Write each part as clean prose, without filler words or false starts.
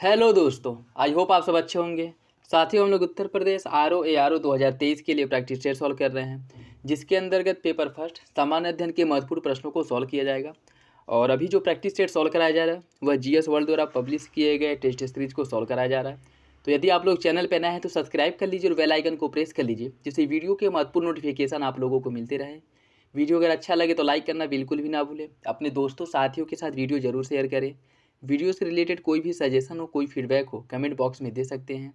Hello दोस्तों, I hope आप सब अच्छे होंगे। साथियों, हम लोग उत्तर प्रदेश आर ओ 2023 के लिए प्रैक्टिस टेस्ट सॉल्व कर रहे हैं, जिसके अंतर्गत पेपर फर्स्ट सामान्य अध्ययन के महत्वपूर्ण प्रश्नों को सॉल्व किया जाएगा। और अभी जो प्रैक्टिस टेस्ट सॉल्व कराया जा रहा है वह जीएस वर्ल्ड द्वारा पब्लिश किए गए टेस्ट सीरीज को सॉल्व कराया जा रहा है। तो यदि आप लोग चैनल पर नए हैं तो सब्सक्राइब कर लीजिए और बेल आइकन को प्रेस कर लीजिए, जिससे वीडियो के महत्वपूर्ण नोटिफिकेशन आप लोगों को मिलते रहे। वीडियो अगर अच्छा लगे तो लाइक करना बिल्कुल भी ना भूलें। अपने दोस्तों साथियों के साथ वीडियो जरूर शेयर करें। वीडियो से रिलेटेड कोई भी सजेशन हो, कोई फीडबैक हो, कमेंट बॉक्स में दे सकते हैं।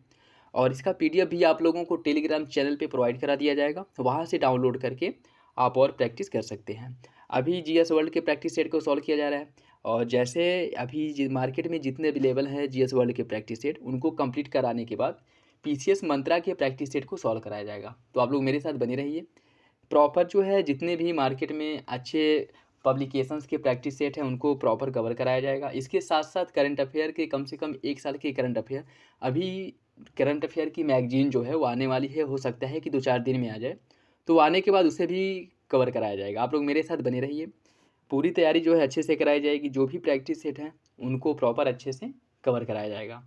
और इसका पीडीएफ भी आप लोगों को टेलीग्राम चैनल पे प्रोवाइड करा दिया जाएगा, वहाँ से डाउनलोड करके आप और प्रैक्टिस कर सकते हैं। अभी जीएस वर्ल्ड के प्रैक्टिस सेट को सॉल्व किया जा रहा है, और जैसे अभी मार्केट में जितने अवेलेबल हैं जीएस वर्ल्ड के प्रैक्टिस सेट, उनको कंप्लीट कराने के बाद पीसीएस मंत्रा के प्रैक्टिस सेट को सॉल्व कराया जाएगा। तो आप लोग मेरे साथ बने रहिए। प्रॉपर जो है जितने भी मार्केट में अच्छे पब्लिकेशंस के प्रैक्टिस सेट हैं उनको प्रॉपर कवर कराया जाएगा। इसके साथ साथ करंट अफेयर के कम से कम 1 साल के करंट अफेयर, अभी करंट अफेयर की मैगजीन जो है वो आने वाली है, हो सकता है कि 2-4 दिन में आ जाए, तो आने के बाद उसे भी कवर कराया जाएगा। आप लोग मेरे साथ बने रहिए। पूरी तैयारी जो है अच्छे से कराई जाएगी। जो भी प्रैक्टिस सेट हैं उनको प्रॉपर अच्छे से कवर कराया जाएगा।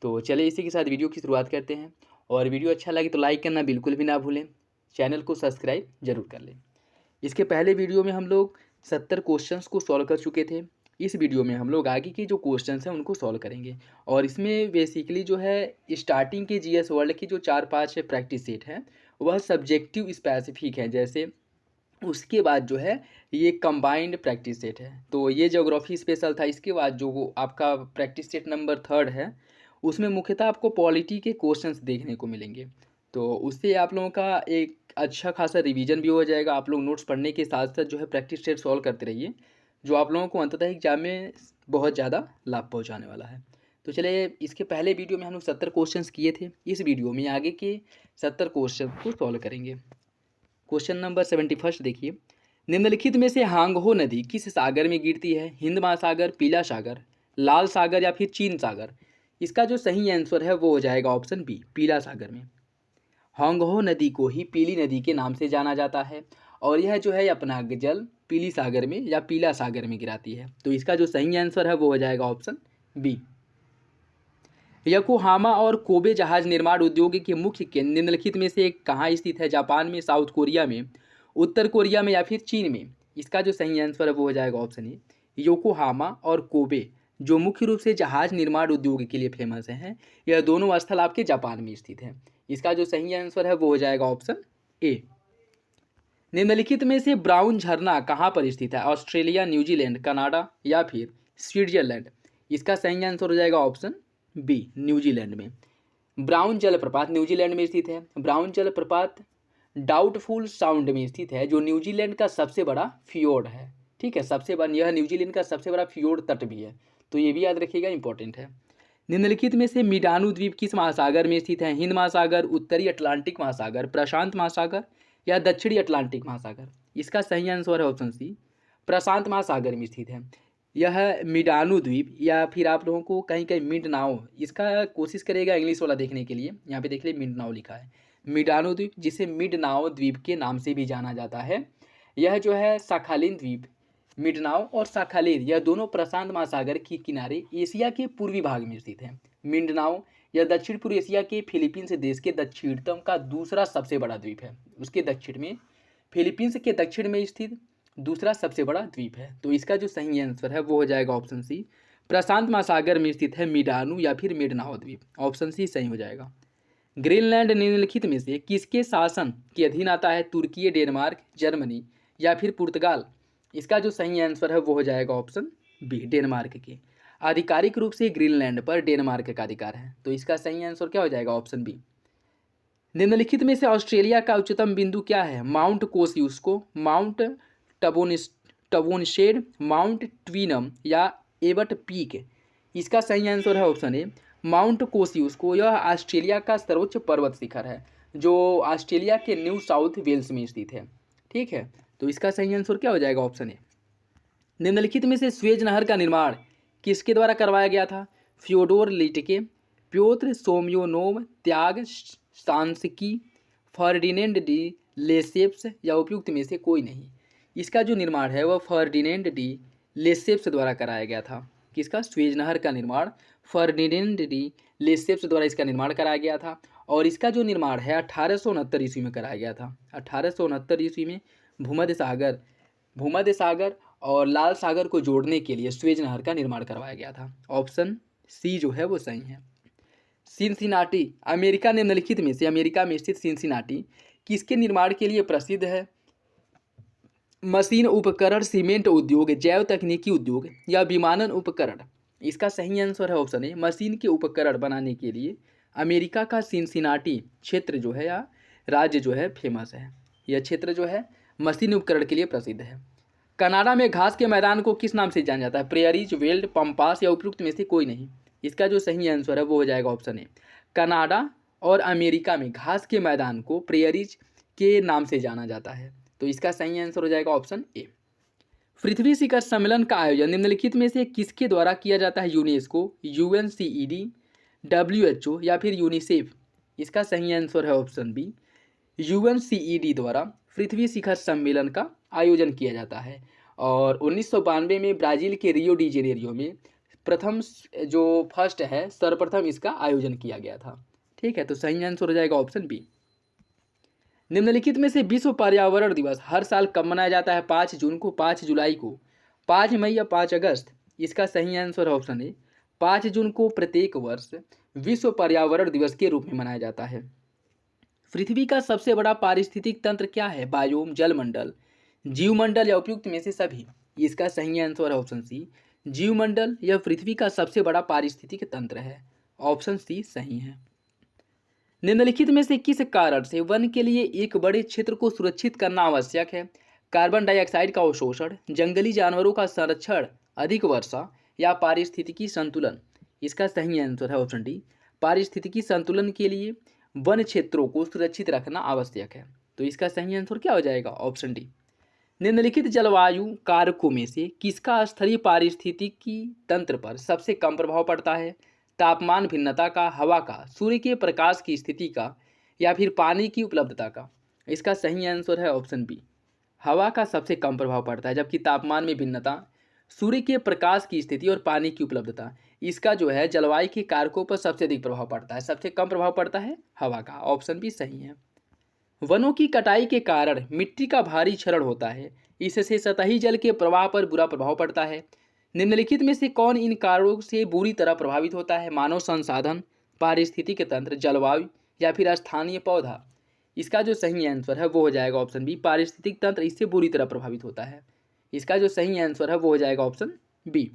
तो चलिए इसी के साथ वीडियो की शुरुआत करते हैं। और वीडियो अच्छा लगे तो लाइक करना बिल्कुल भी ना भूलें। चैनल को सब्सक्राइब जरूर कर लें। इसके पहले वीडियो में हम लोग 70 क्वेश्चंस को सॉल्व कर चुके थे। इस वीडियो में हम लोग आगे के जो क्वेश्चंस हैं उनको सॉल्व करेंगे। और इसमें बेसिकली जो है स्टार्टिंग के जीएस वर्ल्ड की जो 4-5 प्रैक्टिस सेट हैं वह सब्जेक्टिव स्पेसिफिक है। जैसे उसके बाद जो है ये कंबाइंड प्रैक्टिस सेट है, तो ये ज्योग्राफी स्पेशल था। इसके बाद जो आपका प्रैक्टिस सेट नंबर 3 है उसमें मुख्यतः आपको पॉलिटी के क्वेश्चंस देखने को मिलेंगे। तो उससे आप लोगों का एक अच्छा खासा रिवीजन भी हो जाएगा। आप लोग नोट्स पढ़ने के साथ साथ जो है प्रैक्टिस सेट सॉल्व करते रहिए, जो आप लोगों को अंततः एग्जाम में बहुत ज़्यादा लाभ पहुँचाने वाला है। तो चलिए, इसके पहले वीडियो में हम लोग 70 क्वेश्चंस किए थे। इस वीडियो में आगे के 70 क्वेश्चन को सॉल्व करेंगे। क्वेश्चन नंबर 71 देखिए। निम्नलिखित में से हांगहो नदी किस सागर में गिरती है? हिंद महासागर, पीला सागर, लाल सागर या फिर चीन सागर? इसका जो सही आंसर है वो हो जाएगा ऑप्शन बी, पीला सागर में। हांगहो नदी को ही पीली नदी के नाम से जाना जाता है, और यह जो है अपना जल पीली सागर में या पीला सागर में गिराती है। तो इसका जो सही आंसर है वो हो जाएगा ऑप्शन बी। योकोहामा और कोबे जहाज निर्माण उद्योग के मुख्य केंद्र निम्नलिखित में से कहाँ स्थित है? जापान में, साउथ कोरिया में, उत्तर कोरिया में या फिर चीन में? इसका जो सही आंसर है वो हो जाएगा ऑप्शन ए, योकोहामा और कोबे, जो मुख्य रूप से जहाज निर्माण उद्योग के लिए फेमस हैं, यह दोनों स्थल आपके जापान में स्थित हैं। इसका जो सही आंसर है वो हो जाएगा ऑप्शन ए। निम्नलिखित में से ब्राउन झरना कहाँ पर स्थित है? ऑस्ट्रेलिया, न्यूजीलैंड, कनाडा या फिर स्विट्जरलैंड? इसका सही आंसर हो जाएगा ऑप्शन बी, न्यूजीलैंड में। ब्राउन जलप्रपात न्यूजीलैंड में स्थित है। ब्राउन जलप्रपात डाउटफुल साउंड में स्थित है, जो न्यूजीलैंड का सबसे बड़ा फियोर्ड है। ठीक है, सबसे बड़ा, यह न्यूजीलैंड का सबसे बड़ा फियोर्ड तट भी है, तो ये भी याद रखिएगा, इंपॉर्टेंट है। निम्नलिखित में से मिडानु द्वीप किस महासागर में स्थित है? हिंद महासागर, उत्तरी अटलांटिक महासागर, प्रशांत महासागर या दक्षिणी अटलांटिक महासागर? इसका सही आंसर है ऑप्शन सी, प्रशांत महासागर में स्थित है। यह मिडानु द्वीप, या फिर आप लोगों को कहीं कहीं मिंडनाओ, इसका कोशिश करेगा इंग्लिश वाला देखने के लिए। यहाँ पे देख ले मिंडनाओ लिखा है। मिडानु द्वीप, जिसे मिंडनाओ द्वीप के नाम से भी जाना जाता है, यह जो है साखालिन द्वीप, मिंडनाओ और साखालिन, यह दोनों प्रशांत महासागर के किनारे एशिया के पूर्वी भाग में स्थित है। मिंडनाओ यह दक्षिण पूर्व एशिया के फिलीपींस देश के दक्षिणतम का दूसरा सबसे बड़ा द्वीप है। उसके दक्षिण में, फिलीपींस के दक्षिण में स्थित दूसरा सबसे बड़ा द्वीप है। तो इसका जो सही आंसर है वो हो जाएगा ऑप्शन सी, प्रशांत महासागर में स्थित है मिडानु या फिर मिडनाओ द्वीप। ऑप्शन सी सही हो जाएगा। ग्रीनलैंड निम्नलिखित में से किसके शासन के अधीन आता है? तुर्की, डेनमार्क, जर्मनी या फिर पुर्तगाल? इसका जो सही आंसर है वो हो जाएगा ऑप्शन बी, डेनमार्क के। आधिकारिक रूप से ग्रीनलैंड पर डेनमार्क का अधिकार है। तो इसका सही आंसर क्या हो जाएगा? Option B. निम्नलिखित में से ऑस्ट्रेलिया का उच्चतम बिंदु क्या है? माउंट कोसियुस्को, माउंट टबोनशेड, माउंट ट्विनम या एबट पीक? इसका सही आंसर है ऑप्शन ए, माउंट कोसियुस्को। यह ऑस्ट्रेलिया का सर्वोच्च पर्वत शिखर है, जो ऑस्ट्रेलिया के न्यू साउथ वेल्स में स्थित है। ठीक है, तो इसका सही आंसर क्या हो जाएगा? Option A. निम्नलिखित में से स्वेज नहर का निर्माण किसके द्वारा करवाया गया था? फ्योडोर लिटके, प्योत्र सोम्योनोव, त्याग सांस्की, फर्डिनेंड डी लेसेप्स या उपयुक्त में से कोई नहीं? इसका जो निर्माण है वह फर्डिनेंड डी लेसेप्स द्वारा कराया गया था। किसका? स्वेज नहर का निर्माण फर्डिनेंड डी लेसेप्स द्वारा इसका निर्माण कराया गया था। और इसका जो निर्माण है 1869 ईस्वी में कराया गया था। 1869 ईस्वी में भूमध्य सागर और लाल सागर को जोड़ने के लिए स्वेज नहर का निर्माण करवाया गया था। ऑप्शन सी जो है वो सही है। सिनसिनाटी, अमेरिका निम्नलिखित में से अमेरिका में स्थित सिनसिनाटी किसके निर्माण के लिए प्रसिद्ध है? मशीन उपकरण, सीमेंट उद्योग, जैव तकनीकी उद्योग या विमानन उपकरण? इसका सही आंसर है ऑप्शन ए, मशीन के उपकरण बनाने के लिए अमेरिका का सिनसिनाटी क्षेत्र जो है या राज्य जो है फेमस है। यह क्षेत्र जो है मशीन उपकरण के लिए प्रसिद्ध है। कनाडा में घास के मैदान को किस नाम से जाना जाता है? प्रेयरीज, वेल्ड, पंपास या उपयुक्त में से कोई नहीं? इसका जो सही आंसर है वो हो जाएगा ऑप्शन ए, कनाडा और अमेरिका में घास के मैदान को प्रेयरीज के नाम से जाना जाता है। तो इसका सही आंसर हो जाएगा ऑप्शन ए। पृथ्वी शिखर सम्मेलन का आयोजन निम्नलिखित में से किसके द्वारा किया जाता है? यूनेस्को, UNCED, WHO या फिर यूनिसेफ? इसका सही आंसर है ऑप्शन बी, UNCED द्वारा पृथ्वी शिखर सम्मेलन का आयोजन किया जाता है। और 1992 में ब्राज़ील के रियो डी जेनेरियो में फर्स्ट है सर्वप्रथम इसका आयोजन किया गया था। ठीक है, तो सही आंसर हो जाएगा ऑप्शन बी। निम्नलिखित में से विश्व पर्यावरण दिवस हर साल कब मनाया जाता है? 5 जून को, 5 जुलाई को, 5 मई या 5 अगस्त? इसका सही आंसर है ऑप्शन ए, 5 जून को प्रत्येक वर्ष विश्व पर्यावरण दिवस के रूप में मनाया जाता है। पृथ्वी का सबसे बड़ा पारिस्थितिक तंत्र क्या है? बायोम, जलमंडल, जीवमंडल या उपयुक्त में से सभी? इसका सही आंसर है ऑप्शन सी, जीवमंडल यह पृथ्वी का सबसे बड़ा पारिस्थितिक तंत्र है। ऑप्शन सी सही है। निम्नलिखित में से किस कारण से वन के लिए एक बड़े क्षेत्र को सुरक्षित करना आवश्यक है? कार्बन डाइऑक्साइड का अवशोषण, जंगली जानवरों का संरक्षण, अधिक वर्षा या पारिस्थितिकी संतुलन? इसका सही आंसर है ऑप्शन डी, पारिस्थितिकी संतुलन के लिए वन क्षेत्रों को सुरक्षित रखना आवश्यक है। तो इसका सही आंसर क्या हो जाएगा? Option D. निम्नलिखित जलवायु कारकों में से किसका स्थलीय पारिस्थितिकी तंत्र पर सबसे कम प्रभाव पड़ता है? तापमान भिन्नता का, हवा का, सूर्य के प्रकाश की स्थिति का या फिर पानी की उपलब्धता का? इसका सही आंसर है ऑप्शन बी, हवा का सबसे कम प्रभाव पड़ता है, जबकि तापमान में भिन्नता, सूर्य के प्रकाश की स्थिति और पानी की उपलब्धता इसका जो है जलवायु के कारकों पर सबसे अधिक प्रभाव पड़ता है, सबसे कम प्रभाव पड़ता है हवा का। ऑप्शन बी सही है। वनों की कटाई के कारण मिट्टी का भारी क्षरण होता है, इससे सतही जल के प्रवाह पर बुरा प्रभाव पड़ता है। निम्नलिखित में से कौन इन कारणों से बुरी तरह प्रभावित होता है? मानव संसाधन, पारिस्थितिक तंत्र, जलवायु या फिर स्थानीय पौधा? इसका जो सही आंसर है वो हो जाएगा ऑप्शन बी, पारिस्थितिक तंत्र इससे बुरी तरह प्रभावित होता है। इसका जो सही आंसर है वो हो जाएगा ऑप्शन बी।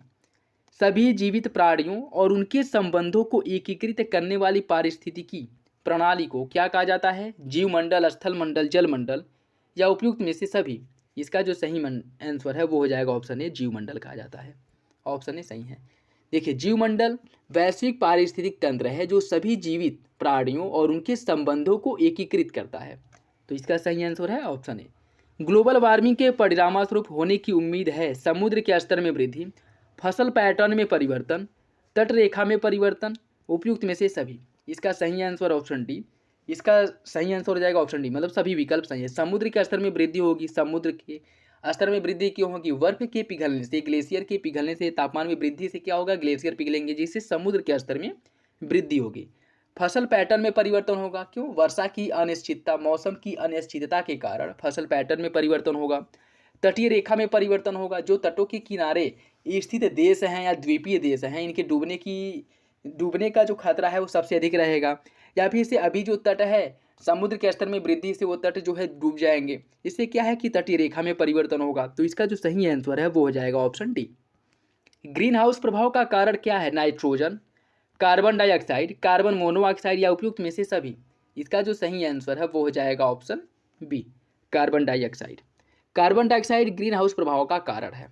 सभी जीवित प्राणियों और उनके संबंधों को एकीकृत करने वाली पारिस्थितिकी प्रणाली को क्या कहा जाता है? जीवमंडल, स्थलमंडल, जलमंडल या उपयुक्त में से सभी? इसका जो सही आंसर है वो हो जाएगा ऑप्शन ए, जीवमंडल कहा जाता है। ऑप्शन ए सही है। देखिए, जीवमंडल वैश्विक पारिस्थितिक तंत्र है जो सभी जीवित प्राणियों और उनके संबंधों को एकीकृत करता है। तो इसका सही आंसर है ऑप्शन ए। ग्लोबल वार्मिंग के परिणामस्वरूप होने की उम्मीद है समुद्र के स्तर में वृद्धि, फसल पैटर्न में परिवर्तन, तट रेखा में परिवर्तन, उपयुक्त में से सभी? इसका सही आंसर ऑप्शन डी, इसका सही आंसर हो जाएगा ऑप्शन डी, मतलब सभी विकल्प सही है। समुद्र के स्तर में वृद्धि होगी, समुद्र के स्तर में वृद्धि क्यों होगी? बर्फ के पिघलने से, ग्लेशियर के पिघलने से, तापमान में वृद्धि से क्या होगा? ग्लेशियर पिघलेंगे जिससे समुद्र के स्तर में वृद्धि होगी। फसल पैटर्न में परिवर्तन होगा, क्यों? वर्षा की अनिश्चितता, मौसम की अनिश्चितता के कारण फसल पैटर्न में परिवर्तन होगा। तटीय रेखा में परिवर्तन होगा, जो तटों के किनारे स्थित देश हैं या द्वीपीय देश हैं इनके डूबने का जो खतरा है वो सबसे अधिक रहेगा। या फिर से अभी जो तट है समुद्र के स्तर में वृद्धि से वो तट जो है डूब जाएंगे, इससे क्या है कि तटीय रेखा में परिवर्तन होगा। तो इसका जो सही आंसर है वो हो जाएगा ऑप्शन डी। ग्रीन हाउस प्रभाव का कारण क्या है? Nitrogen, carbon dioxide, carbon monoxide या उपयुक्त में से सभी? इसका जो सही आंसर है वो हो जाएगा option B, carbon dioxide. Carbon dioxide greenhouse प्रभाव का कारण है।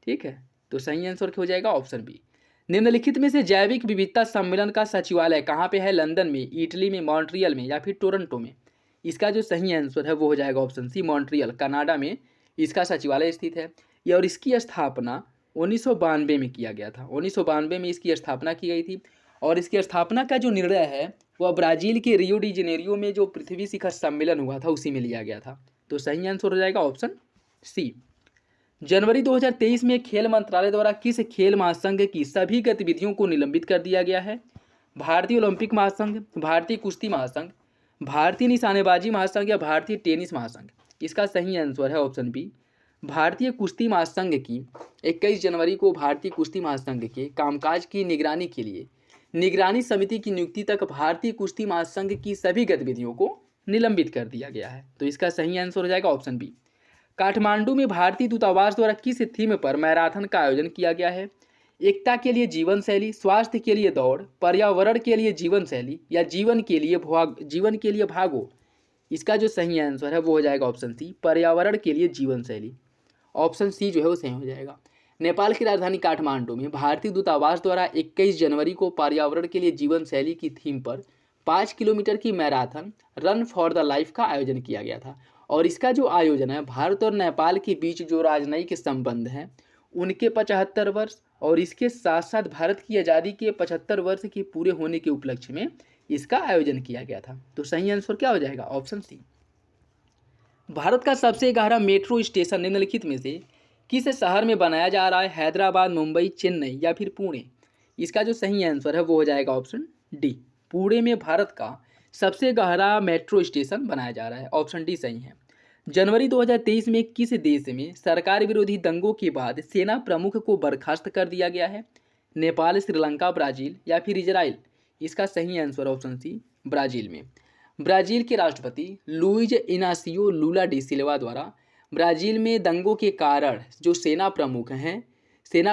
ठीक है, तो सही आंसर हो जाएगा ऑप्शन बी। निम्नलिखित में से जैविक विविधता सम्मेलन का सचिवालय कहाँ पे है? लंदन में, इटली में, मॉन्ट्रियल में या फिर टोरंटो में? इसका जो सही आंसर है वो हो जाएगा ऑप्शन सी, मॉन्ट्रियल, कनाडा में इसका सचिवालय स्थित है। और इसकी स्थापना 1992 में किया गया था। 1992 में इसकी स्थापना की गई थी। और इसकी स्थापना का जो निर्णय है वह ब्राज़ील के रियो डी जेनेरियो में जो पृथ्वी शिखर सम्मेलन हुआ था उसी में लिया गया था। तो सही आंसर हो जाएगा ऑप्शन सी। जनवरी 2023 में खेल मंत्रालय द्वारा किस खेल महासंघ की सभी गतिविधियों को निलंबित कर दिया गया है? भारतीय ओलंपिक महासंघ, भारतीय कुश्ती महासंघ, भारतीय निशानेबाजी महासंघ या भारतीय टेनिस महासंघ? इसका सही आंसर है ऑप्शन बी, भारतीय कुश्ती महासंघ की 21 जनवरी को भारतीय कुश्ती महासंघ के कामकाज की निगरानी के लिए निगरानी समिति की नियुक्ति तक भारतीय कुश्ती महासंघ की सभी गतिविधियों को निलंबित कर दिया गया है। तो इसका सही आंसर हो जाएगा ऑप्शन बी। काठमांडू में भारतीय दूतावास द्वारा किस थीम पर मैराथन का आयोजन किया गया है? एकता के लिए जीवन शैली, स्वास्थ्य के लिए दौड़, पर्यावरण के लिए जीवन शैली या जीवन के लिए भागो? इसका जो सही आंसर है वो हो जाएगा ऑप्शन सी, पर्यावरण के लिए जीवन शैली। ऑप्शन सी जो है वो सही हो जाएगा। नेपाल की राजधानी काठमांडू में भारतीय दूतावास द्वारा 21 जनवरी को पर्यावरण के लिए जीवन शैली की थीम पर 5 किलोमीटर की marathon run for the life का आयोजन किया गया था। और इसका जो आयोजन है भारत और नेपाल के बीच जो राजनयिक संबंध हैं उनके 75 वर्ष और इसके साथ साथ भारत की आज़ादी के 75 वर्ष के पूरे होने के उपलक्ष्य में इसका आयोजन किया गया था। तो सही आंसर क्या हो जाएगा? Option C. भारत का सबसे गहरा मेट्रो स्टेशन निम्नलिखित में से किस शहर में बनाया जा रहा है? हैदराबाद, मुंबई, चेन्नई या फिर पुणे? इसका जो सही आंसर है वो हो जाएगा ऑप्शन डी, पुणे में भारत का सबसे गहरा मेट्रो स्टेशन बनाया जा रहा है। ऑप्शन डी सही है। जनवरी 2023 में किस देश में सरकार विरोधी दंगों के बाद सेना प्रमुख को बर्खास्त कर दिया गया है? नेपाल, श्रीलंका, ब्राजील या फिर इजराइल? इसका सही आंसर ऑप्शन सी, ब्राजील में। ब्राजील के राष्ट्रपति लुइज इनासियो लूला डी सिल्वा द्वारा ब्राजील में दंगों के कारण जो सेना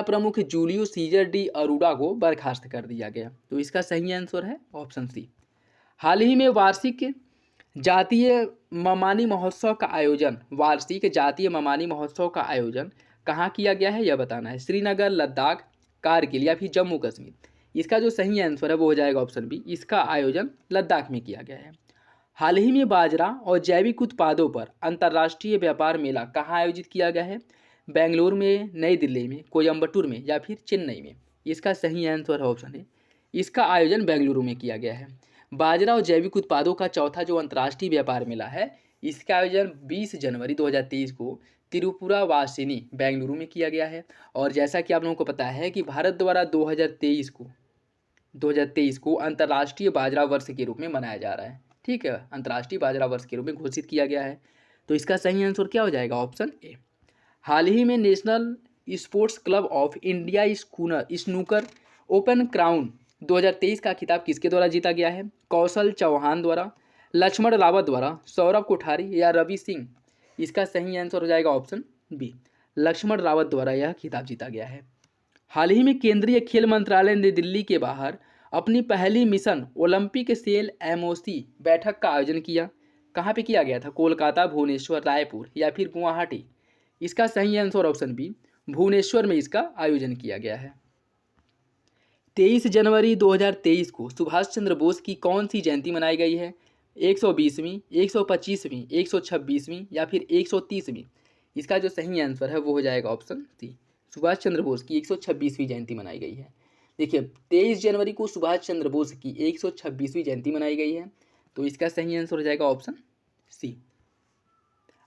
प्रमुख जूलियो सीजर डी अरूडा को बर्खास्त कर दिया गया। तो इसका सही आंसर है ऑप्शन सी। हाल ही में वार्षिक जातीय ममानी महोत्सव का आयोजन कहाँ किया गया है यह बताना है। श्रीनगर, लद्दाख, कारगिल या फिर जम्मू कश्मीर? इसका जो सही आंसर है वो हो जाएगा ऑप्शन बी, इसका आयोजन लद्दाख में किया गया है। हाल ही में बाजरा और जैविक उत्पादों पर अंतर्राष्ट्रीय व्यापार मेला कहाँ आयोजित किया गया है? बेंगलुरु में, नई दिल्ली में, कोयम्बटूर में या फिर चेन्नई में? इसका सही आंसर है ऑप्शन ए, इसका आयोजन बेंगलुरु में किया गया है। बाजरा और जैविक उत्पादों का चौथा जो अंतर्राष्ट्रीय व्यापार मेला है इसका आयोजन 20 जनवरी 2023 को त्रिपुरावासिनी बेंगलुरु में किया गया है। और जैसा कि आप लोगों को पता है कि भारत द्वारा 2023 को अंतर्राष्ट्रीय बाजरा वर्ष के रूप में मनाया जा रहा है। ठीक है, अंतर्राष्ट्रीय बाजरा वर्ष के रूप में घोषित किया गया है। तो इसका सही आंसर क्या हो जाएगा? Option A. हाल ही में national sports club of India snooker open crown 2023 का खिताब किसके द्वारा जीता गया है? कौशल चौहान द्वारा, लक्ष्मण रावत द्वारा, सौरभ कोठारी या रवि सिंह? इसका सही आंसर हो जाएगा ऑप्शन बी, लक्ष्मण रावत द्वारा यह खिताब जीता गया है। हाल ही में केंद्रीय खेल मंत्रालय ने दिल्ली के बाहर अपनी पहली मिशन ओलंपिक सेल MOC बैठक का आयोजन किया। कहाँ पे किया गया था? कोलकाता, भुवनेश्वर, रायपुर या फिर गुवाहाटी? इसका सही आंसर ऑप्शन बी, भुवनेश्वर में इसका आयोजन किया गया है। 23 जनवरी 2023 को सुभाष चंद्र बोस की कौन सी जयंती मनाई गई है? 120वीं, 125वीं, 126वीं या फिर 130वीं? इसका जो सही आंसर है वो हो जाएगा ऑप्शन सी, सुभाष चंद्र बोस की 126वीं जयंती मनाई गई है। देखिए 23 जनवरी को सुभाष चंद्र बोस की 126वीं जयंती मनाई गई है। तो इसका सही आंसर हो जाएगा ऑप्शन सी।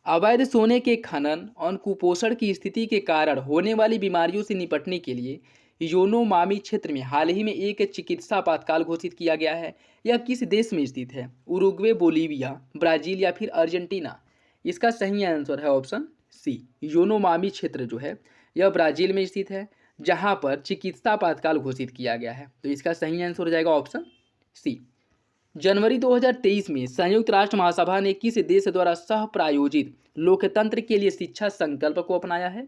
अवैध सोने के खनन और कुपोषण की स्थिति के कारण होने वाली बीमारियों से निपटने के लिए योनोमामी क्षेत्र में हाल ही में एक चिकित्सा आपातकाल घोषित किया गया है। यह किस देश में स्थित है? उरुग्वे, बोलीविया, ब्राज़ील या फिर अर्जेंटीना? इसका सही आंसर है ऑप्शन सी, योनोमामी क्षेत्र जो है यह ब्राज़ील में स्थित है जहां पर चिकित्सा आपातकाल घोषित किया गया है। तो इसका सही आंसर हो जाएगा ऑप्शन सी। जनवरी 2023 में संयुक्त राष्ट्र महासभा ने किस देश द्वारा सह प्रायोजित लोकतंत्र के लिए शिक्षा संकल्प को अपनाया है?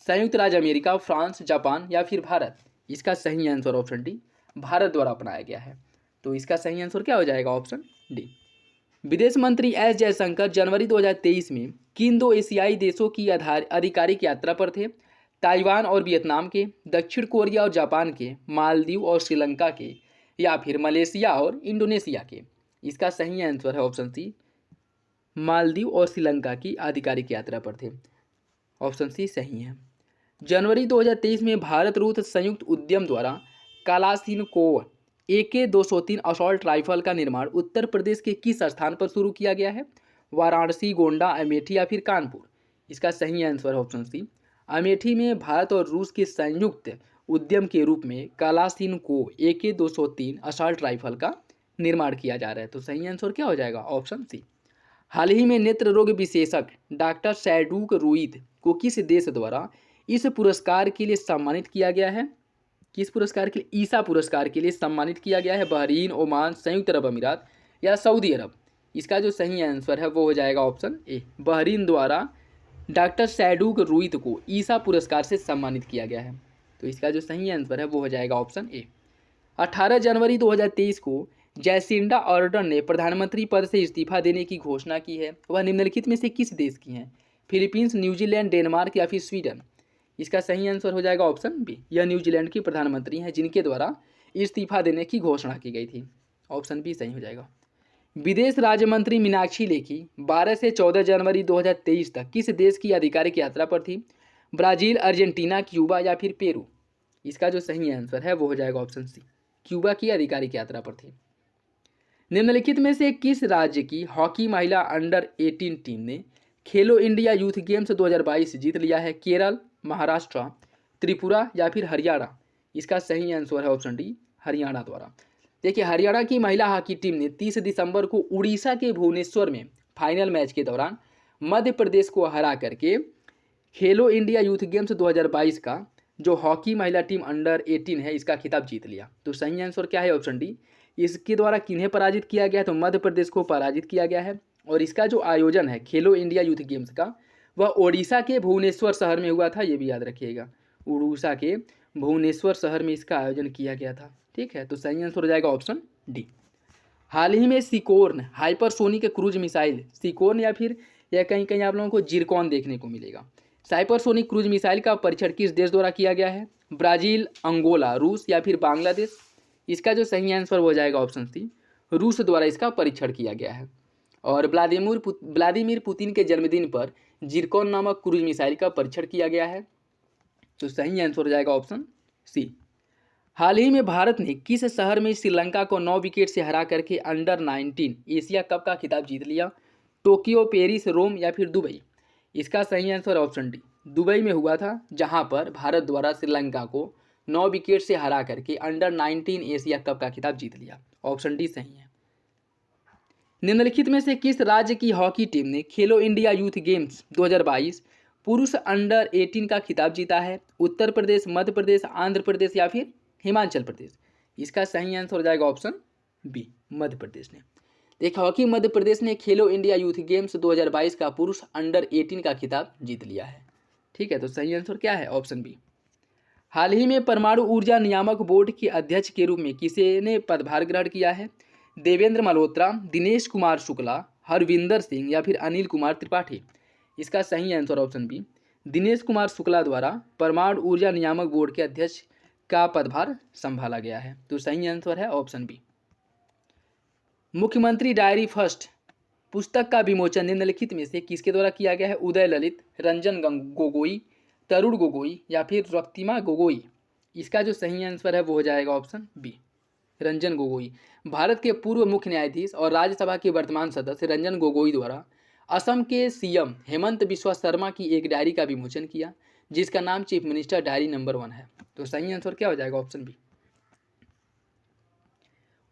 संयुक्त राज्य अमेरिका, फ्रांस, जापान या फिर भारत? इसका सही आंसर ऑप्शन डी, भारत द्वारा अपनाया गया है। तो इसका सही आंसर क्या हो जाएगा? Option D. विदेश मंत्री एस जयशंकर जनवरी 2023 में किन दो एशियाई देशों की आधिकारिक यात्रा पर थे? ताइवान और वियतनाम के, दक्षिण कोरिया और जापान के, मालदीव और श्रीलंका के या फिर मलेशिया और इंडोनेशिया के? इसका सही आंसर है ऑप्शन सी, मालदीव और श्रीलंका की आधिकारिक यात्रा पर थे। ऑप्शन सी सही है। जनवरी 2023 में भारत रूस संयुक्त उद्यम द्वारा कालाशिनकोव AK-203 असॉल्ट राइफल का निर्माण उत्तर प्रदेश के किस स्थान पर शुरू किया गया है? वाराणसी, गोंडा, अमेठी या फिर कानपुर? इसका सही आंसर है ऑप्शन सी। अमेठी में भारत और रूस के संयुक्त उद्यम के रूप में कालासीन को AK-203 असॉल्ट राइफल का निर्माण किया जा रहा है। तो सही आंसर क्या हो जाएगा? Option C. हाल ही में नेत्र रोग विशेषज्ञ डॉक्टर सैडूक रूईद को किस देश द्वारा इस पुरस्कार के लिए सम्मानित किया गया है? किस पुरस्कार के लिए? ईसा पुरस्कार के लिए सम्मानित किया गया है। बहरीन, ओमान, संयुक्त अरब अमीरात या सऊदी अरब? इसका जो सही आंसर है वो हो जाएगा ऑप्शन ए। बहरीन द्वारा डॉक्टर सैडूक रूईद को ईसा पुरस्कार से सम्मानित किया गया है। तो इसका जो सही आंसर है वो हो जाएगा ऑप्शन ए। 18 जनवरी 2023 को जैसिंडा आर्डर्न ने प्रधानमंत्री पद से इस्तीफा देने की घोषणा की है। वह निम्नलिखित में से किस देश की हैं? फिलीपींस, न्यूजीलैंड, डेनमार्क या फिर स्वीडन? इसका सही आंसर हो जाएगा ऑप्शन बी। यह न्यूजीलैंड की प्रधानमंत्री हैं जिनके द्वारा इस्तीफा देने की घोषणा की गई थी। ऑप्शन बी सही हो जाएगा। विदेश राज्य मंत्री मीनाक्षी लेखी 12 से 14 जनवरी 2023 तक किस देश की आधिकारिक यात्रा पर थी? ब्राज़ील, अर्जेंटीना, क्यूबा या फिर पेरू? इसका जो सही आंसर है वो हो जाएगा ऑप्शन सी। क्यूबा की आधिकारिक यात्रा पर थी। निम्नलिखित में से किस राज्य की हॉकी महिला अंडर 18 टीम ने खेलो इंडिया यूथ गेम्स 2022 जीत लिया है? केरल, महाराष्ट्र, त्रिपुरा या फिर हरियाणा? इसका सही आंसर है ऑप्शन डी, हरियाणा द्वारा। देखिए, हरियाणा की महिला हॉकी टीम ने 30 दिसंबर को उड़ीसा के भुवनेश्वर में फाइनल मैच के दौरान मध्य प्रदेश को हरा करके खेलो इंडिया यूथ गेम्स 2022 का जो हॉकी महिला टीम अंडर 18 है इसका खिताब जीत लिया। तो सही आंसर क्या है? Option D. इसके द्वारा किन्हें पराजित किया गया? तो मध्य प्रदेश को पराजित किया गया है। और इसका जो आयोजन है खेलो इंडिया यूथ गेम्स का वह ओडिशा के भुवनेश्वर शहर में हुआ था, ये भी याद रखिएगा। उड़ीसा के भुवनेश्वर शहर में इसका आयोजन किया गया था। ठीक है, तो सही आंसर हो जाएगा ऑप्शन डी। हाल ही में सिकोर्न हाइपरसोनिक क्रूज मिसाइल, सिकोर्न या फिर या कहीं कहीं आप लोगों को जिरकॉन देखने को मिलेगा। हाइपरसोनिक क्रूज मिसाइल का परीक्षण किस देश द्वारा किया गया है? ब्राज़ील, अंगोला, रूस या फिर बांग्लादेश? इसका जो सही आंसर हो जाएगा ऑप्शन सी। रूस द्वारा इसका परीक्षण किया गया है। और व्लादिमीर पुतिन के जन्मदिन पर जिरकॉन नामक क्रूज मिसाइल का परीक्षण किया गया है। तो सही आंसर हो जाएगा ऑप्शन सी। हाल ही में भारत ने किस शहर में श्रीलंका को 9 विकेट से हरा करके अंडर 19 एशिया कप का खिताब जीत लिया? टोक्यो, पेरिस, रोम या फिर दुबई? इसका सही आंसर ऑप्शन डी, दुबई में हुआ था, जहां पर भारत द्वारा श्रीलंका को 9 विकेट से हरा करके अंडर 19 एशिया कप का खिताब जीत लिया। ऑप्शन डी सही है। निम्नलिखित में से किस राज्य की हॉकी टीम ने खेलो इंडिया यूथ गेम्स 2022 पुरुष अंडर 18 का खिताब जीता है? उत्तर प्रदेश, मध्य प्रदेश, आंध्र प्रदेश या फिर हिमाचल प्रदेश? इसका सही आंसर हो जाएगा ऑप्शन बी, मध्य प्रदेश ने। देखा, हॉकी मध्य प्रदेश ने खेलो इंडिया यूथ गेम्स 2022 का पुरुष अंडर 18 का खिताब जीत लिया है। ठीक है, तो सही आंसर क्या है? Option B. हाल ही में परमाणु ऊर्जा नियामक बोर्ड के अध्यक्ष के रूप में किसने पदभार ग्रहण किया है? देवेंद्र मल्होत्रा, दिनेश कुमार शुक्ला, हरविंदर सिंह या फिर अनिल कुमार त्रिपाठी? इसका सही answer option B, Dinesh Kumar Shukla द्वारा परमाणु ऊर्जा नियामक बोर्ड के अध्यक्ष का पदभार संभाला गया है। तो सही आंसर है ऑप्शन बी। मुख्यमंत्री डायरी फर्स्ट पुस्तक का विमोचन निम्नलिखित में से किसके द्वारा किया गया है? उदय ललित, रंजन गोगोई, तरुण गोगोई या फिर रक्तिमा गोगोई? इसका जो सही आंसर है वो हो जाएगा ऑप्शन बी, रंजन गोगोई। भारत के पूर्व मुख्य न्यायाधीश और राज्यसभा के वर्तमान सदस्य रंजन गोगोई द्वारा असम के सीएम हेमंत बिस्वा शर्मा की एक डायरी का विमोचन किया, जिसका नाम चीफ मिनिस्टर डायरी नंबर 1 है। तो सही आंसर क्या हो जाएगा? Option B.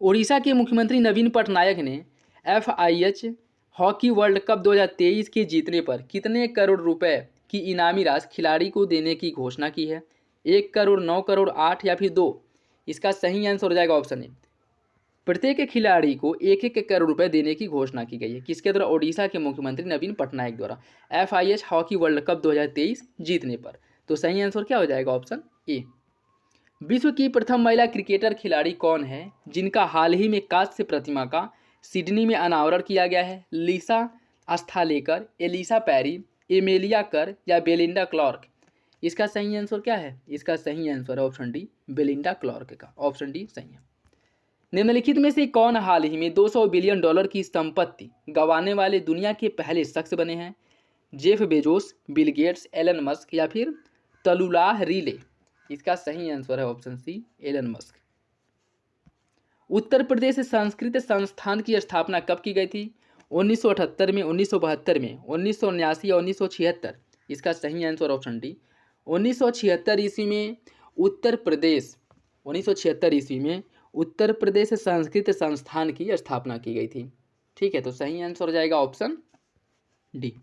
ओडिशा के मुख्यमंत्री नवीन पटनायक ने FIH हॉकी वर्ल्ड कप 2023 के जीतने पर कितने करोड़ रुपए की इनामी राशि खिलाड़ी को देने की घोषणा की है? 1 करोड़, 9 करोड़, 8 या फिर 2? इसका सही आंसर हो जाएगा ऑप्शन ए। प्रत्येक खिलाड़ी को 1-1 करोड़ रुपए देने की घोषणा की गई है। किसके द्वारा? ओडिशा के मुख्यमंत्री नवीन पटनायक द्वारा FIH हॉकी वर्ल्ड कप 2023 जीतने पर। तो सही आंसर क्या हो जाएगा? Option A. विश्व की प्रथम महिला क्रिकेटर खिलाड़ी कौन है जिनका हाल ही में कांस्य प्रतिमा का सिडनी में अनावरण किया गया है? लिसा अस्थालेकर, एलिसा पेरी, एमेलिया कर या बेलिंडा क्लार्क? इसका सही आंसर क्या है? इसका सही आंसर है ऑप्शन डी, बेलिंडा क्लार्क का। ऑप्शन डी सही है। निम्नलिखित में से कौन हाल ही में 200 बिलियन डॉलर की संपत्ति गंवाने वाले दुनिया के पहले शख्स बने हैं? Jeff Bezos, Bill Gates, Elon Musk या फिर तलुलाह रिले? इसका सही आंसर है option C, Elon Musk. Uttar Pradesh Sanskrit Sansthan की स्थापना कब की गई थी? 1978 में, 1972 में, 1979 या 1976? इसका सही आंसर ऑप्शन डी 1976 ईस्वी में उत्तर प्रदेश 1976 ईस्वी में उत्तर प्रदेश संस्कृत संस्थान की स्थापना की गई थी। ठीक है, तो सही आंसर हो जाएगा ऑप्शन डी।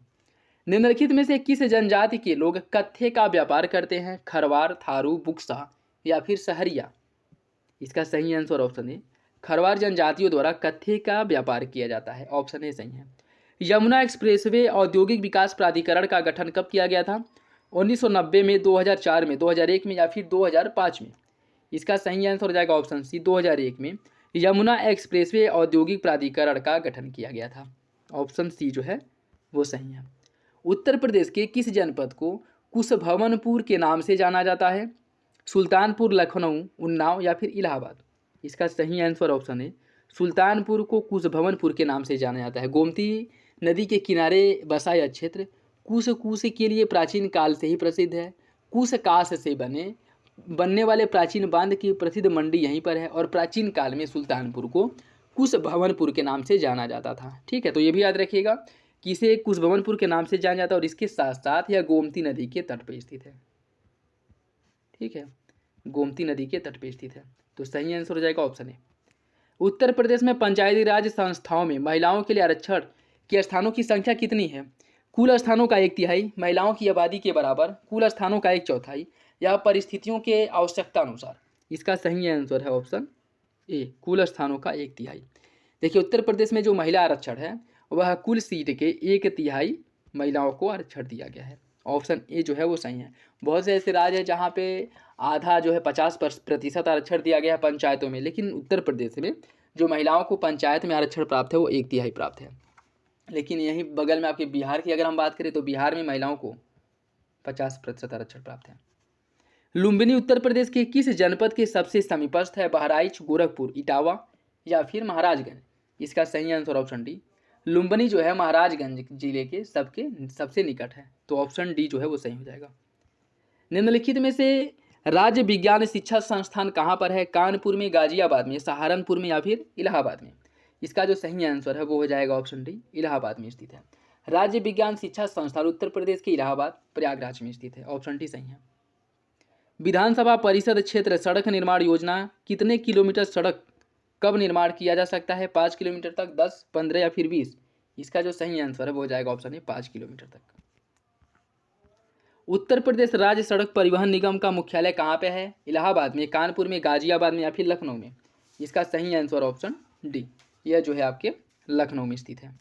निम्नलिखित में से किस जनजाति के लोग कत्थे का व्यापार करते हैं? खरवार, थारू, बुक्सा या फिर सहरिया? इसका सही आंसर ऑप्शन ए खरवार जनजातियों द्वारा कत्थे का व्यापार किया जाता है। ऑप्शन ए सही है। यमुना एक्सप्रेसवे औद्योगिक विकास प्राधिकरण का गठन कब किया गया था? 1990 में, 2004 में, 2001 में या फिर 2005 में? इसका सही आंसर हो जाएगा ऑप्शन सी 2001 में यमुना एक्सप्रेसवे औद्योगिक प्राधिकरण का गठन किया गया था। ऑप्शन सी जो है वो सही है। उत्तर प्रदेश के किस जनपद को कुशभवनपुर के नाम से जाना जाता है? सुल्तानपुर, लखनऊ, उन्नाव या फिर इलाहाबाद? इसका सही आंसर ऑप्शन है सुल्तानपुर को कुशभवनपुर के नाम से जाना जाता है। गोमती नदी के किनारे बसा यह क्षेत्र कुश के लिए प्राचीन काल से ही प्रसिद्ध है। कुश काश से बनने वाले प्राचीन बांध की प्रसिद्ध मंडी यहीं पर है और प्राचीन काल में सुल्तानपुर को कुशभवनपुर के नाम से जाना जाता था। ठीक है, तो ये भी याद रखिएगा कि इसे कुशभवनपुर के नाम से जाना जाता है और इसके साथ साथ यह गोमती नदी के तट पर स्थित है। ठीक है, गोमती नदी के तट पर स्थित है, तो सही आंसर हो जाएगा ऑप्शन ए। उत्तर प्रदेश में पंचायती राज संस्थाओं में महिलाओं के लिए आरक्षण के स्थानों की संख्या कितनी है? कुल स्थानों का 1/3, महिलाओं की आबादी के बराबर, कुल स्थानों का 1/4 या परिस्थितियों के आवश्यकता अनुसार? इसका सही आंसर है ऑप्शन ए कुल स्थानों का 1/3। देखिए, उत्तर प्रदेश में जो महिला आरक्षण है वह कुल सीट के 1/3 महिलाओं को आरक्षण दिया गया है। ऑप्शन ए जो है वो सही है। बहुत से ऐसे राज्य हैं जहाँ पे आधा जो है 50% आरक्षण दिया गया है पंचायतों में, लेकिन उत्तर प्रदेश में जो महिलाओं को पंचायत में आरक्षण प्राप्त है वो 1/3 प्राप्त है। लेकिन यहीं बगल में आपके बिहार की अगर हम बात करें तो बिहार में महिलाओं को 50% आरक्षण प्राप्त है। लुम्बिनी उत्तर प्रदेश के किस जनपद के सबसे समीपस्थ है? बहराइच, गोरखपुर, इटावा या फिर महाराजगंज? इसका सही आंसर ऑप्शन डी लुम्बिनी जो है महाराजगंज जिले के सबसे निकट है, तो ऑप्शन डी जो है वो सही हो जाएगा। निम्नलिखित में से राज्य विज्ञान शिक्षा संस्थान कहाँ पर है? कानपुर में, गाजियाबाद में, सहारनपुर में या फिर इलाहाबाद में? इसका जो सही आंसर है वो हो जाएगा ऑप्शन डी इलाहाबाद में स्थित है। राज्य विज्ञान शिक्षा संस्थान उत्तर प्रदेश के इलाहाबाद प्रयागराज में स्थित है। ऑप्शन डी सही है। विधानसभा परिषद क्षेत्र सड़क निर्माण योजना कितने किलोमीटर सड़क कब निर्माण किया जा सकता है? 5 किलोमीटर तक, 10, 15 या फिर 20? इसका जो सही आंसर है वो हो जाएगा ऑप्शन ए 5 किलोमीटर तक। उत्तर प्रदेश राज्य सड़क परिवहन निगम का मुख्यालय कहाँ पे है? इलाहाबाद में, कानपुर में, गाजियाबाद में या फिर लखनऊ में? इसका सही आंसर ऑप्शन डी यह जो है आपके लखनऊ में स्थित है।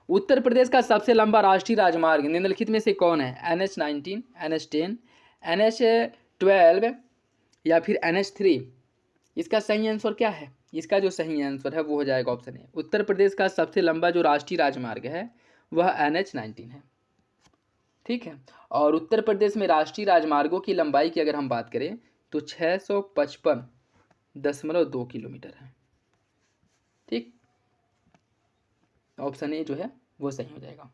उत्तर प्रदेश का सबसे लंबा राष्ट्रीय राजमार्ग निम्नलिखित में से कौन है? NH-19, NH-10, NH-12 या फिर NH-3? इसका सही आंसर क्या है? इसका जो सही आंसर है वो हो जाएगा ऑप्शन ए उत्तर प्रदेश का सबसे लंबा जो राष्ट्रीय राजमार्ग है वह NH-19 है। ठीक है, और उत्तर प्रदेश में राष्ट्रीय राजमार्गों की लंबाई की अगर हम बात करें तो 655.2 किलोमीटर है। ठीक, ऑप्शन ए जो है वो सही हो जाएगा।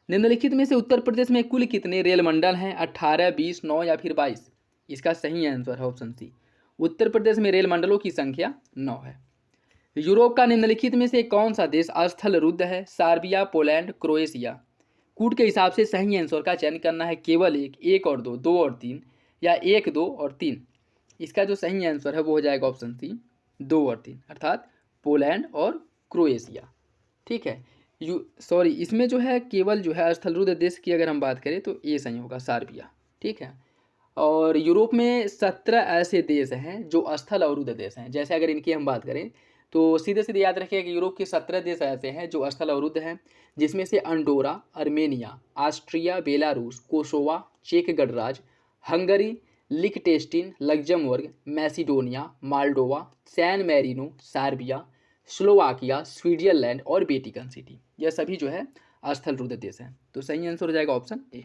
निम्नलिखित में से उत्तर प्रदेश में कुल कितने रेल मंडल हैं? 18, 20, 9 या फिर 22? इसका सही आंसर है ऑप्शन सी उत्तर प्रदेश में रेल मंडलों की संख्या 9 है। यूरोप का निम्नलिखित में से कौन सा देश स्थल रुद्ध है? Serbia, Poland, Croatia? कूट के हिसाब से सही आंसर का चयन करना है, केवल एक और दो, 2 और 3 या 1, 2 और 3? इसका जो सही आंसर है वो हो जाएगा ऑप्शन सी 2 और 3, अर्थात पोलैंड और क्रोएशिया। ठीक है, इसमें जो है केवल जो है स्थलरुद्ध देश की अगर हम बात करें तो ये सही होगा, सर्बिया। ठीक है, और यूरोप में 17 ऐसे देश हैं जो स्थल अवरुद्ध देश हैं। जैसे अगर इनकी हम बात करें तो सीधे सीधे याद रखिए कि यूरोप के 17 देश ऐसे हैं जो स्थल अवरुद्ध हैं, जिसमें से Andorra, Armenia, Austria, Belarus, Kosovo, चेक गणराज्य, Hungary, Liechtenstein, Luxembourg, Macedonia, Moldova, San Marino, Serbia, Slovakia, Switzerland और वेटिकन सिटी, यह सभी जो है स्थल रुद्ध देश हैं। तो सही आंसर हो जाएगा ऑप्शन ए।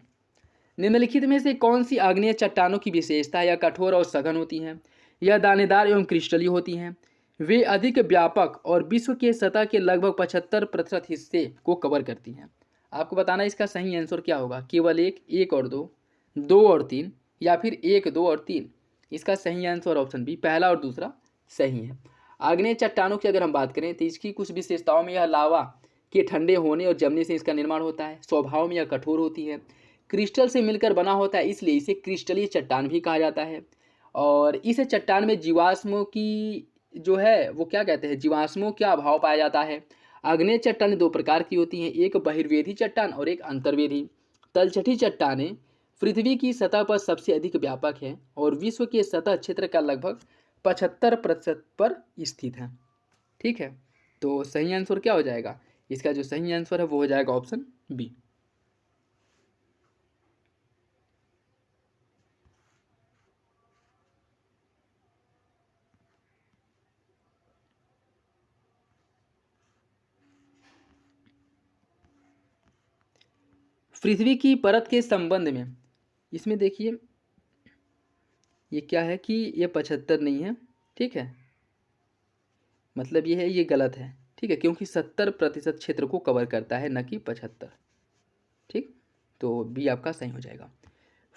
निम्नलिखित में से कौन सी आग्नेय चट्टानों की विशेषता या कठोर और सघन होती हैं? यह दानेदार एवं क्रिस्टलीय होती हैं, वे अधिक व्यापक और विश्व के सतह के लगभग 75% हिस्से को कवर करती हैं। आपको बताना इसका सही आंसर क्या होगा, केवल 1 और 2, 2 और 3 या फिर 1, 2 और 3? इसका सही आंसर ऑप्शन बी पहला और दूसरा सही है। आग्नेय चट्टानों की अगर हम बात करें तो इसकी कुछ विशेषताओं में यह लावा के ठंडे होने और जमने से इसका निर्माण होता है। स्वभाव में यह कठोर होती है, क्रिस्टल से मिलकर बना होता है, इसलिए इसे क्रिस्टलीय चट्टान भी कहा जाता है। और इस चट्टान में जीवाश्मों की जो है वो क्या कहते हैं, जीवाश्मों का अभाव पाया जाता है। आग्नेय चट्टानें दो प्रकार की होती हैं, एक बहिर्वेधी चट्टान और एक अंतर्वेधी। तलछटी चट्टानें पृथ्वी की सतह पर सबसे अधिक व्यापक है और विश्व के सतह क्षेत्र का लगभग 75% पर स्थित है। ठीक है, तो सही आंसर क्या हो जाएगा, इसका जो सही आंसर है वो हो जाएगा ऑप्शन बी। पृथ्वी की परत के संबंध में इसमें देखिए ये क्या है कि ये 75 नहीं है, ठीक है, मतलब ये है ये गलत है, ठीक है, क्योंकि 70% क्षेत्र को कवर करता है, न कि 75। ठीक, तो बी आपका सही हो जाएगा।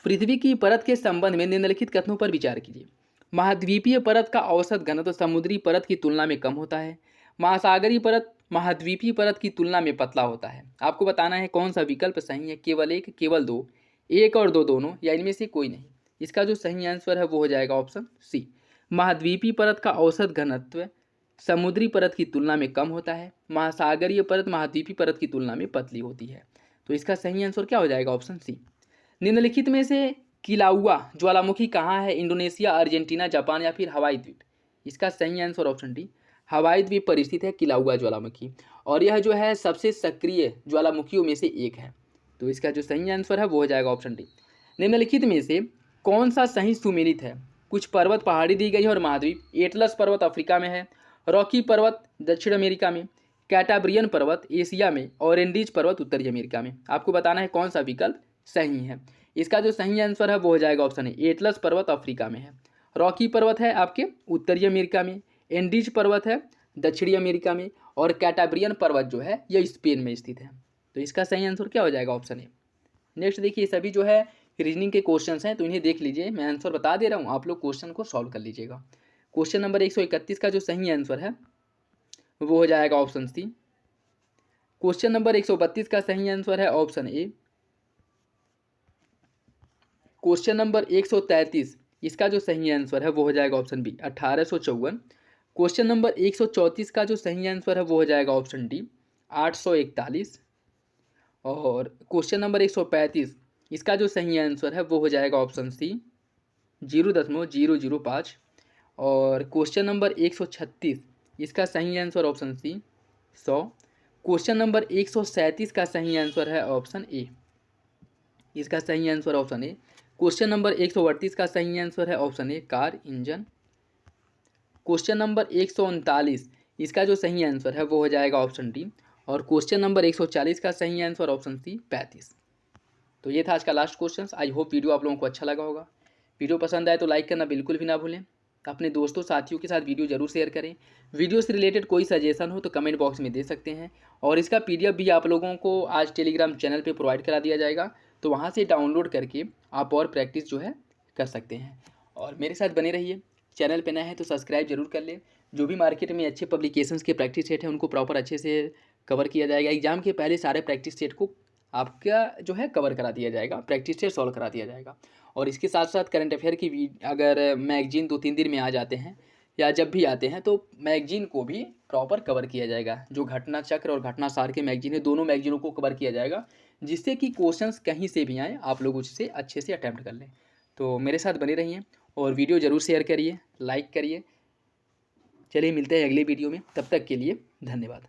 पृथ्वी की परत के संबंध में निम्नलिखित कथनों पर विचार कीजिए। महाद्वीपीय परत का औसत घनत्व समुद्री परत की तुलना में कम होता है। महासागरीय परत महाद्वीपीय परत की तुलना में पतला होता है। आपको बताना है कौन सा विकल्प सही है, केवल एक, केवल दो, एक और दो दोनों, या इनमें से कोई नहीं। इसका जो सही आंसर है वो हो जाएगा ऑप्शन सी। महाद्वीपीय परत का औसत घनत्व समुद्री परत की तुलना में कम होता है। महासागरीय परत महाद्वीपीय परत की तुलना में पतली होती है। तो इसका सही आंसर क्या हो जाएगा, ऑप्शन सी। निम्नलिखित में से किलाउआ ज्वालामुखी कहाँ है, इंडोनेशिया, अर्जेंटीना, जापान या फिर हवाई द्वीप। इसका सही आंसर ऑप्शन डी, हवाई द्वीप पर स्थित है किलाउआ ज्वालामुखी, और यह जो है सबसे सक्रिय ज्वालामुखियों में से एक है। तो इसका जो सही आंसर है वो हो जाएगा ऑप्शन डी। निम्नलिखित में से कौन सा सही सुमेलित है। कुछ पर्वत पहाड़ी दी गई है और महाद्वीप। एटलस पर्वत अफ्रीका में है, रॉकी पर्वत दक्षिण अमेरिका में, कैटाब्रियन पर्वत एशिया में और एंडीज पर्वत उत्तरी अमेरिका में। आपको बताना है कौन सा विकल्प सही है। इसका जो सही आंसर है वो हो जाएगा ऑप्शन ए, एटलस पर्वत अफ्रीका में है, रॉकी पर्वत है आपके उत्तरी अमेरिका में, एंडीज पर्वत है दक्षिणी अमेरिका में, और कैटाब्रियन पर्वत जो है यह स्पेन में स्थित है। तो इसका सही आंसर क्या हो जाएगा, ऑप्शन ए। नेक्स्ट देखिए, सभी जो है रीजनिंग के क्वेश्चंस हैं, तो इन्हें देख लीजिए, मैं आंसर बता दे रहा हूँ, आप लोग क्वेश्चन को सॉल्व कर लीजिएगा। क्वेश्चन नंबर 131 का जो सही आंसर है वो हो जाएगा ऑप्शन सी। क्वेश्चन नंबर 132 का सही आंसर है ऑप्शन ए। क्वेश्चन नंबर 133 इसका जो सही आंसर है वो हो जाएगा ऑप्शन बी, 1854। क्वेश्चन नंबर 134 का जो सही आंसर है वो हो जाएगा ऑप्शन डी, 841। और क्वेश्चन नंबर 135 इसका जो सही आंसर है वो हो जाएगा ऑप्शन सी, 0.005। और क्वेश्चन नंबर 136 इसका सही answer option C, 100। Question number 137 का सही आंसर है ऑप्शन ए, इसका सही answer option A. Question number 138 का सही आंसर है option A, car engine. Question number 139 इसका जो सही आंसर है वो हो जाएगा ऑप्शन डी। और क्वेश्चन नंबर 140 का सही आंसर ऑप्शन सी, 35। तो ये था आज का last question. I hope video आप लोगों को अच्छा लगा होगा। वीडियो पसंद आए तो लाइक करना बिल्कुल भी ना भूलें। अपने दोस्तों साथियों के साथ वीडियो जरूर शेयर करें। वीडियो से रिलेटेड कोई सजेशन हो तो कमेंट बॉक्स में दे सकते हैं, और इसका PDF भी आप लोगों को आज टेलीग्राम चैनल पे प्रोवाइड करा दिया जाएगा, तो वहाँ से डाउनलोड करके आप और प्रैक्टिस जो है कर सकते हैं। और मेरे साथ बने रहिए। चैनल पे नए हैं तो सब्सक्राइब जरूर कर लें। जो भी मार्केट में अच्छे पब्लिकेशंस के प्रैक्टिस सेट हैं उनको प्रॉपर अच्छे से कवर किया जाएगा। एग्जाम के पहले सारे प्रैक्टिस सेट को आपका जो है कवर करा दिया जाएगा, प्रैक्टिस सेट सॉल्व करा दिया जाएगा। और इसके साथ साथ करंट अफेयर की अगर मैगजीन 2-3 दिन में आ जाते हैं या जब भी आते हैं तो मैगजीन को भी प्रॉपर कवर किया जाएगा। जो घटना चक्र और घटना सार के मैगजीन है, दोनों मैगजीनों को कवर किया जाएगा, जिससे कि क्वेश्चंस कहीं से भी आए आप लोग उससे अच्छे से अटैम्प्ट कर लें। तो मेरे साथ बने रहिए और वीडियो ज़रूर शेयर करिए, लाइक करिए। चलिए मिलते हैं अगले वीडियो में, तब तक के लिए धन्यवाद।